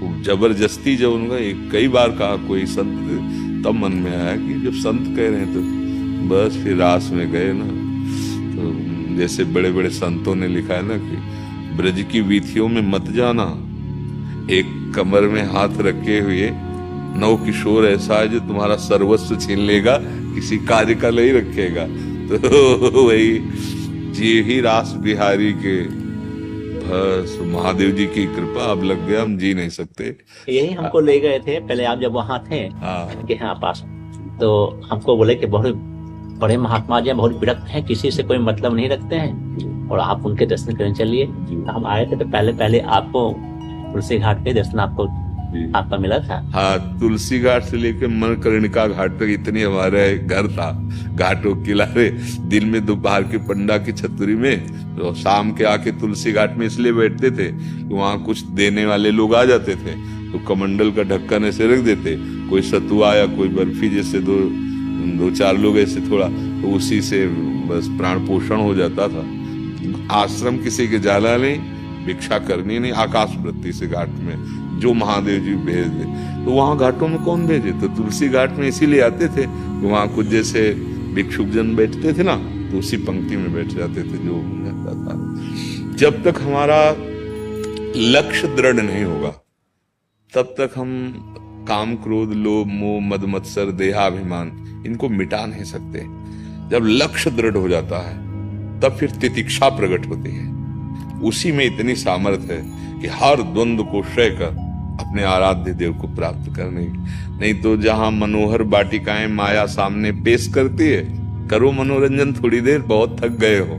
वो जबरदस्ती। जब उनका कई बार कहा कोई संत, तब मन में आया कि जब संत कह रहे हैं तो बस फिर रास में गए ना। तो जैसे बड़े बड़े संतों ने लिखा है ना कि ब्रज की वीथियों में मत जाना, एक कमर में हाथ रखे हुए नव किशोर ऐसा है जो तुम्हारा सर्वस्व छीन लेगा, किसी कार्य का नहीं रखेगा। तो वही जी ही रास बिहारी के बस महादेव जी की कृपा अब लग गया, हम जी नहीं सकते। यही हमको ले गए थे पहले, आप जब वहाँ थे कि हाँ पास, तो हमको बोले कि बहुत बड़े महात्मा जी बहुत विरक्त हैं, किसी से कोई मतलब नहीं रखते हैं और आप उनके दर्शन करने चलिए। तो हम आए थे तो पहले आपको तुलसी घाट पे दर्शन आपका मिला था। हाँ, तुलसी घाट से लेकर मणिकर्णिका घाट तक इतनी हमारे घर था, घाटों के किनारे। दिन में दोपहर के पंडा की छतरी में, तो शाम के आके तुलसी घाट में इसलिए बैठते थे कि वहाँ कुछ देने वाले लोग आ जाते थे, तो कमंडल का ढक्कन ऐसे रख देते, कोई सतुआ या कोई बर्फी, जैसे दो चार लोग ऐसे थोड़ा, तो उसी से बस प्राण पोषण हो जाता था। आश्रम किसी के जाला नहीं, भिक्षा करनी नहीं, आकाश वृत्ति से घाट में जो महादेव जी भेज दे। तो वहां घाटों में कौन भेजे? तो तुलसी घाट में इसीलिए आते थे, वहां कुछ जैसे भिक्षुक जन बैठते थे ना, तो उसी पंक्ति में बैठ जाते थे जो रहता था। जब तक हमारा लक्ष्य दृढ़ नहीं होगा तब तक हम काम क्रोध लोभ मोह मद मत्सर देहाभिमान इनको मिटा नहीं सकते। जब लक्ष्य दृढ़ हो जाता है तब फिर तितिक्षा प्रकट होती है। उसी में इतनी सामर्थ्य है कि हर द्वंद्व को क्षय कर अपने आराध्य देव को प्राप्त करने की। नहीं तो जहां मनोहर बाटिकाएं माया सामने पेश करती है, करो मनोरंजन थोड़ी देर, बहुत थक गए हो,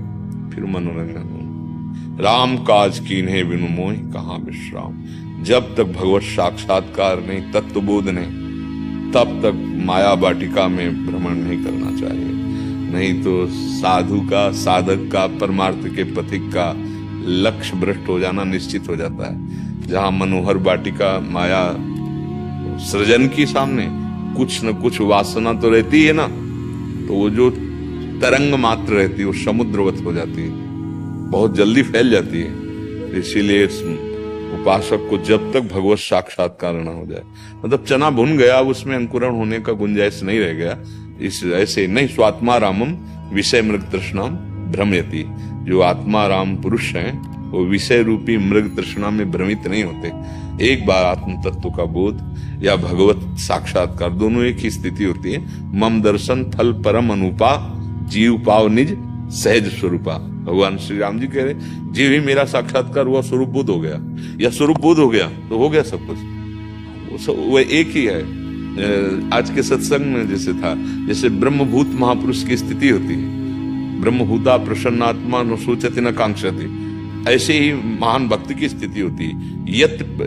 फिर मनोरंजन हो। राम काज कीन्हे बिनु मोहि कहाँ विश्राम। जब तक भगवत साक्षात्कार नहीं, तत्वबोध नहीं, तब तक माया बाटिका में भ्रमण नहीं करना चाहिए। नहीं तो साधु का, साधक का, परमार्थ के पथिक का लक्ष्य भ्रष्ट हो जाना निश्चित हो जाता है। जहां मनोहर बाटिका माया सृजन की सामने कुछ न कुछ वासना तो रहती है ना, तो वो जो तरंग मात्र रहती है वो समुद्रवत हो जाती है, बहुत जल्दी फैल जाती है। इसीलिए उपासक को जब तक भगवत साक्षात्कार न हो जाए, मतलब चना भुन गया, उसमें अंकुरण होने का गुंजाइश नहीं रह गया, इस ऐसे नहीं। स्वात्मा रामम विषय मृग तृष्णाम भ्रमयति। जो आत्मा राम पुरुष हैं वो विषय रूपी मृग तृष्णा में भ्रमित नहीं होते। एक बार आत्म तत्व का बोध या भगवत साक्षात्कार, दोनों एक ही स्थिति होती है। मम दर्शन फल परम अनुपा, जीव पाव निज सहज स्वरूपा। भगवान श्री राम जी कह रहे, जीव ही मेरा साक्षात्कार हुआ, स्वरूप बोध हो गया, या स्वरूप बोध हो गया तो हो गया सब कुछ, वो एक ही है। आज के सत्संग में जैसे था, जैसे ब्रह्मभूत महापुरुष की स्थिति होती है, ब्रह्मभूता प्रसन्नात्मा न सोचति न कांक्षति, ऐसे ही महान भक्त की स्थिति होती है।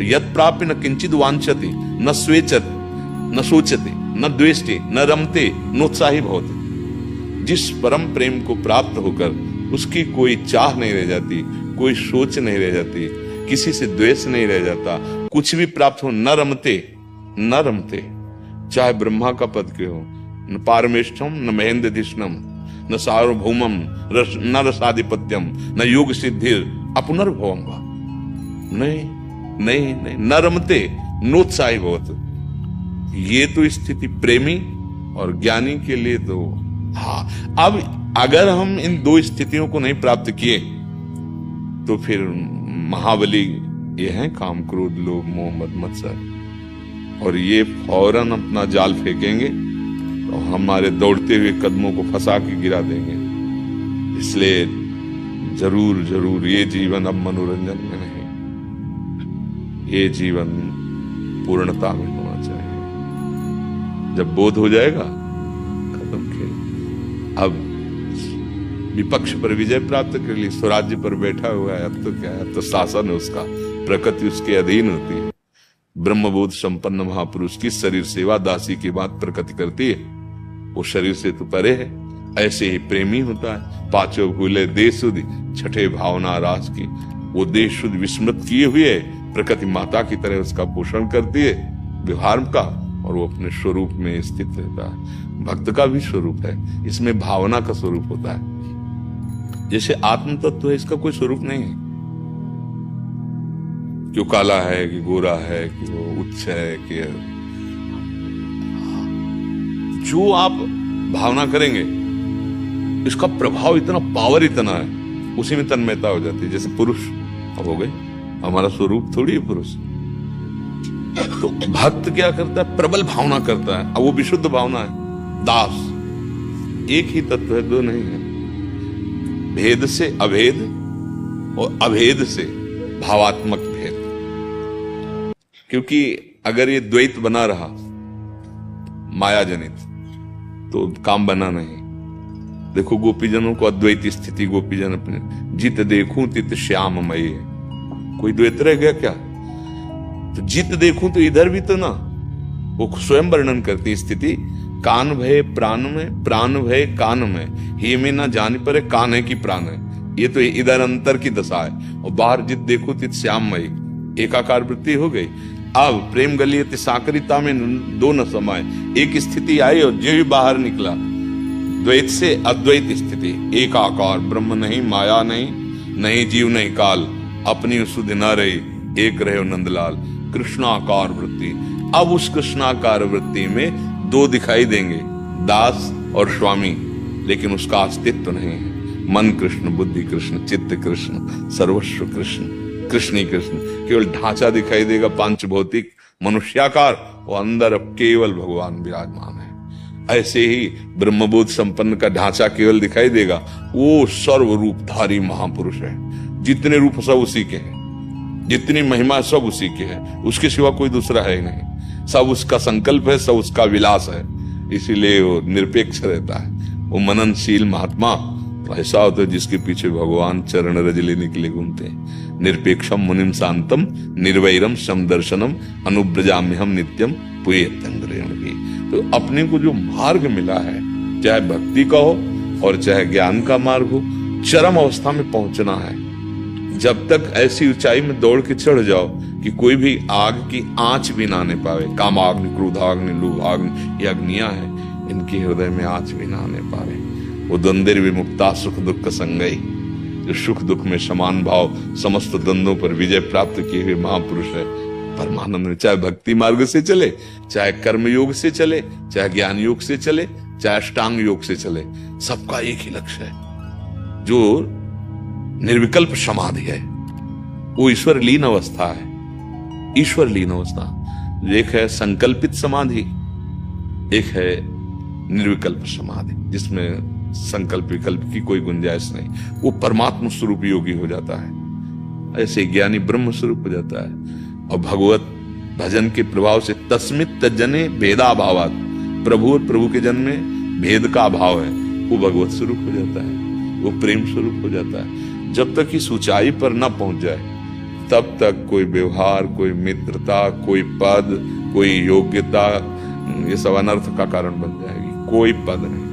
यत प्राप्य न किंचित वांछति न स्वेचत न सोचति, न द्वेष्टे न रमते नोत्साही भवते। जिस परम प्रेम को प्राप्त होकर उसकी कोई चाह नहीं रह जाती, कोई सोच नहीं रह जाती, किसी से द्वेष नहीं रह जाता, कुछ भी प्राप्त हो न रमते न रमते, चाहे ब्रह्मा का पद के हो, न पारमेष्ठम न महेंद्रधिष्णम न सार्वभौमम न रसाधिपत्यम न योग सिद्धिर अपुनर्भवम वा। नहीं नहीं नहीं, न रमते नोत्साही भवत। ये तो स्थिति प्रेमी और ज्ञानी के लिए तो हाँ। अब अगर हम इन दो स्थितियों को नहीं प्राप्त किए तो फिर महाबली ये हैं काम क्रोध लोभ मोह मद मत्सर, और ये फौरन अपना जाल फेंकेंगे और हमारे दौड़ते हुए कदमों को फंसा के गिरा देंगे। इसलिए जरूर जरूर ये जीवन अब मनोरंजन में नहीं, ये जीवन पूर्णता में होना चाहिए। जब बोध हो जाएगा खत्म खेल। अब विपक्ष पर विजय प्राप्त कर ली, स्वराज्य पर बैठा हुआ है, अब तो क्या है, अब तो शासन है उसका, प्रकृति उसके अधीन होती है। ब्रह्मबोध संपन्न महापुरुष की शरीर सेवा दासी की बात प्रकृति करती है, वो शरीर से तो परे है। ऐसे ही प्रेमी होता है, पांचों भूले देश सुधि छठे भावना रास की, वो देश शुद्ध विस्मृत किए हुए प्रकृति माता की तरह उसका पोषण करती है व्यवहार का, और वो अपने स्वरूप में स्थित रहता है। भक्त का भी स्वरूप है, इसमें भावना का स्वरूप होता है। जैसे आत्म तत्व है, इसका कोई स्वरूप नहीं है कि वो काला है कि गोरा है कि वो उच्च है कि, जो आप भावना करेंगे इसका प्रभाव इतना, पावर इतना है, उसी में तन्मयता हो जाती है। जैसे पुरुष अब हो गए, हमारा स्वरूप थोड़ी है पुरुष। तो भक्त क्या करता है, प्रबल भावना करता है, अब वो विशुद्ध भावना है। दास एक ही तत्व है, दो नहीं है। भेद से अभेद और अभेद से भावात्मक भेद, क्योंकि अगर ये द्वैत बना रहा माया जनित तो काम बना नहीं। देखो गोपीजनों को अद्वैत स्थिति, गोपीजन अपने जित देखूं तित श्याममय है, कोई द्वैत रह गया क्या? तो जित देखूं तो इधर भी तो ना, वो स्वयं वर्णन करती स्थिति, कान भय प्राण में, प्राण भय कान में, हे में ना जाने पर कान है कि प्राण है। ये तो इधर अंतर की दशा है, और बाहर जित देखो तित श्याममय, एकाकार वृत्ति हो गई। अब प्रेम गलियत साकरिता में दो न समाये, एक स्थिति आई और जो भी बाहर निकला द्वैत से अद्वैत स्थिति, एक आकार, ब्रह्म नहीं, माया नहीं, नहीं जीव नहीं काल, अपनी सुध न रही, एक रहे नंदलाल, कृष्णाकार वृत्ति। अब उस कृष्णाकार वृत्ति में दो दिखाई देंगे, दास और स्वामी, लेकिन उसका अस्तित्व नहीं है। मन कृष्ण, बुद्धि कृष्ण, चित्त कृष्ण, सर्वस्व कृष्ण, कृष्ण ही कृष्ण। केवल ढांचा दिखाई देगा पांच भौतिक मनुष्याकार, और अंदर अब केवल भगवान विराजमान है। ऐसे ही ब्रह्मबोध संपन्न का ढांचा केवल दिखाई देगा, वो सर्वरूपधारी महापुरुष है। जितने रूप सब उसी के हैं, जितनी महिमा सब उसी के है, उसके सिवा कोई दूसरा है ही नहीं। सब उसका संकल्प है, सब उसका विलास है, इसीलिए वो निरपेक्ष रहता है। वो मननशील महात्मा ऐसा होता है जिसके पीछे भगवान चरण रज लेने के लिए घूमते हैं। निरपेक्षम मुनिम शांतम निर्वैरम समदर्शनम अनुब्रजाम्यहम नित्यम पुयेतंग्रेण भी। तो अपने को जो मार्ग मिला है, चाहे भक्ति का हो और चाहे ज्ञान का मार्ग हो, चरम अवस्था में पहुंचना है। जब तक ऐसी ऊंचाई में दौड़ के चढ़ जाओ कि कोई भी आग की आंच भी ना आने पावे, कामाग्नि, क्रोधाग्नि, लोभाग्नि, ये अग्नियां हैं, इनके हृदय में आंच भी ना आने पावे। वो द्वंद्व विमुक्ता सुख दुख संगई, जो सुख दुख में समान भाव समस्त द्वंद्वों पर विजय प्राप्त किए हुए महापुरुष है परमानंद। चाहे भक्ति मार्ग से चले, चाहे कर्म योग से चले, चाहे ज्ञान योग से चले, चाहे अष्टांग योग से चले, सबका एक ही लक्ष्य है, जो निर्विकल्प समाधि है। वो ईश्वर लीन अवस्था है, ईश्वर लीन अवस्था। एक है संकल्पित समाधि, एक है निर्विकल्प समाधि, जिसमें संकल्प विकल्प की कोई गुंजाइश नहीं। वो परमात्मा स्वरूप योगी हो जाता है, ऐसे ज्ञानी ब्रह्म स्वरूप हो जाता है। और भगवत भजन के प्रभाव से तस्मित तज्जने भेदाभावात, प्रभु और प्रभु के जन में भेद का अभाव है, वो भगवत स्वरूप हो जाता है, वो प्रेम स्वरूप हो जाता है। जब तक इस ऊंचाई पर न पहुंच जाए तब तक कोई व्यवहार, कोई मित्रता, कोई पद, कोई योग्यता, ये सब अनर्थ का कारण बन जाएगी। कोई पद नहीं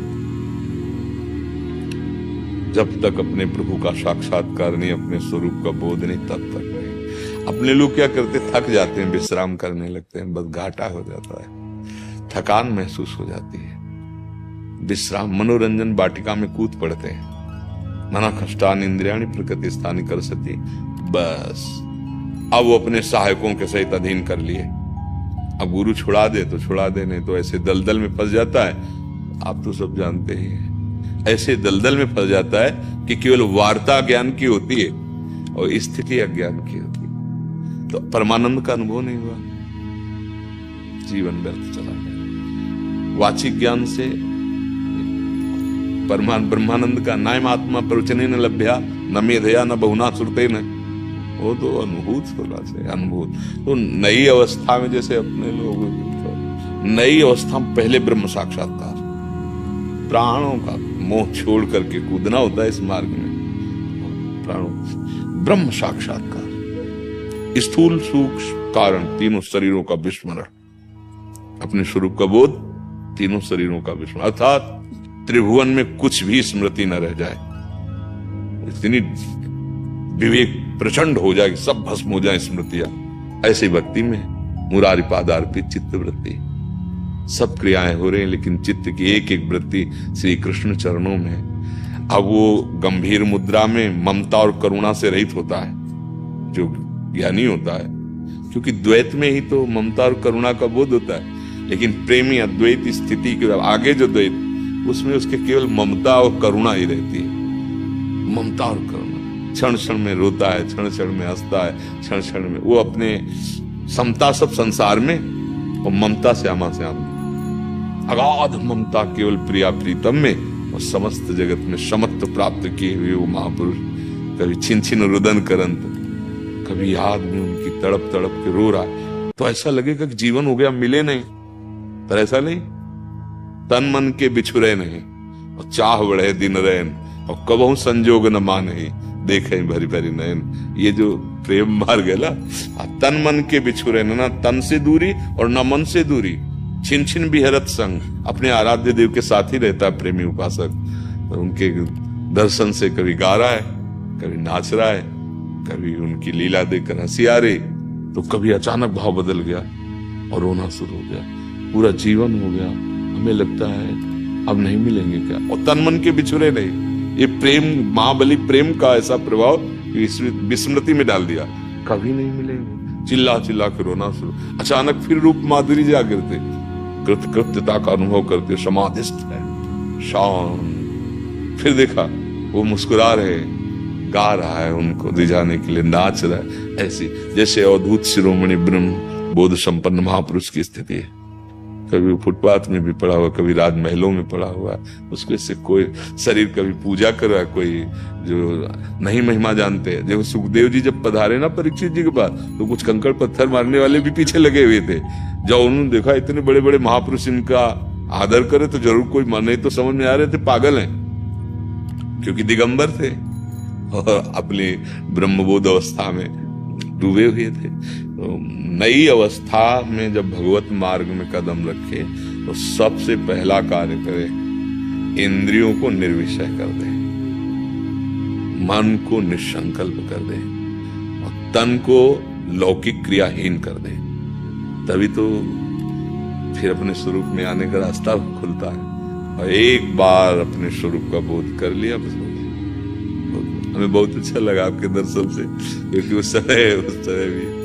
जब तक अपने प्रभु का साक्षात्कार नहीं, अपने स्वरूप का बोध नहीं, तब तक नहीं। अपने लोग क्या करते, थक जाते हैं, विश्राम करने लगते हैं, बस घाटा हो जाता है, थकान महसूस हो जाती है। विश्राम, मनोरंजन वाटिका में कूद पड़ते हैं। मना कष्टान इंद्रियाणि प्रकृति स्थानी कर सती, बस अब वो अपने सहायकों के सहित अधीन कर लिए। अब गुरु छुड़ा दे तो छुड़ा दे, नहीं तो ऐसे दलदल में फंस जाता है। आप तो सब जानते ही हैं, ऐसे दलदल में फंस जाता है कि केवल वार्ता ज्ञान की होती है और स्थिति अज्ञान की होती है। तो परमानंद का अनुभव नहीं हुआ, जीवन व्यर्थ चला गया। वाचिक ज्ञान से ब्रह्मानंद का नायम आत्मा प्रवचने न लभ्या न मेधया न बहुना श्रुते न, वो तो अनुभूत होला से अनुभूत। तो नई अवस्था में जैसे अपने लोग, नई अवस्था में पहले ब्रह्म साक्षात्कार, प्राणों का मोह छोड़ करके कूदना होता है इस मार्ग में। प्राणों ब्रह्म साक्षात्कार, स्थूल सूक्ष्म कारण तीनों शरीरों का विस्मरण, अपने स्वरूप का बोध, तीनों शरीरों का विस्मरण, अर्थात त्रिभुवन में कुछ भी स्मृति न रह जाए। इतनी विवेक प्रचंड हो जाए कि सब भस्म हो जाए स्मृतियां। ऐसी भक्ति में मुरारी पादार्पित चित्त वृत्ति, सब क्रियाएं हो रही हैं लेकिन चित्त की एक एक वृत्ति श्री कृष्ण चरणों में। अब वो गंभीर मुद्रा में ममता और करुणा से रहित होता है जो ज्ञानी होता है, क्योंकि द्वैत में ही तो ममता और करुणा का बोध होता है। लेकिन प्रेमी अद्वैत स्थिति के आगे जो द्वैत, उसमें उसके केवल ममता और करुणा ही रहती है। ममता और करुणा, क्षण क्षण में रोता है, क्षण क्षण में हंसता है, क्षण क्षण में वो अपने समता सब संसार में, और ममता श्यामा श्याम, अगाध ममता केवल प्रिया प्रीतम में, और समस्त जगत में समत्व प्राप्त किए हुए वो महापुरुष कभी छिन छिन रुदन करंत, कभी याद में उनकी तड़प तड़प के रो रहा है, तो ऐसा लगेगा कि जीवन हो गया, मिले नहीं। पर ऐसा नहीं, तन मन के बिछुरे नहीं, और चाह बढ़े दिन रैन, और कबहू संजोग न मानहि, देखे भरी भरी नयन। ये जो प्रेम मार्ग है ना, तन मन के बिछुरे, ना तन से दूरी और न मन से दूरी, छिन छिन बिहरत संग, अपने आराध्य देव के साथ ही रहता है प्रेमी उपासक। तो उनके दर्शन से कभी गा रहा है, कभी नाच रहा है, कभी उनकी लीला देखकर हंसी आ रही, तो कभी अचानक भाव बदल गया और रोना शुरू हो गया, पूरा जीवन हो गया। हमें लगता है अब नहीं मिलेंगे क्या, और तन मन के बिछुरे नहीं। ये प्रेम, महाबली प्रेम का ऐसा प्रभाव विस्मृति में डाल दिया, कभी नहीं मिलेंगे, चिल्ला चिल्ला के रोना शुरू। अचानक फिर रूप माधुरी जा गिरते, कृतकृत्यता का अनुभव करते, समाधिस्थ है, शांत। फिर देखा वो मुस्कुरा रहे, गा रहा है, उनको रिझाने के लिए नाच रहा है। ऐसी जैसे अवधूत शिरोमणि ब्रह्म बोध संपन्न महापुरुष की स्थिति है। कभी फुटपाथ में भी पड़ा हुआ, कभी राजमहलों में पड़ा हुआ, उसके से कोई शरीर कभी पूजा कर रहा है, कोई जो नहीं महिमा जानते हैं। देखो सुखदेव जी जब पधारे ना परीक्षित जी के पास, तो कुछ कंकड़ पत्थर मारने वाले भी पीछे लगे हुए थे। जब उन्होंने देखा इतने बड़े बड़े महापुरुष इनका आदर करे तो जरूर कोई माने, तो समझ में आ रहे थे पागल हैं, क्योंकि दिगंबर थे और अपनी ब्रह्मबोध अवस्था में डूबे हुए थे। तो नई अवस्था में जब भगवत मार्ग में कदम रखे तो सबसे पहला कार्य करे, इंद्रियों को निर्विषय कर दे, मन को निसंकल्प कर दे, और तन को लौकिक क्रियाहीन कर दे। तभी तो फिर अपने स्वरूप में आने का रास्ता खुलता है। और एक बार अपने स्वरूप का बोध कर लिया, बस हमें बहुत अच्छा लगा आपके दर्शन से, क्योंकि उस समय भी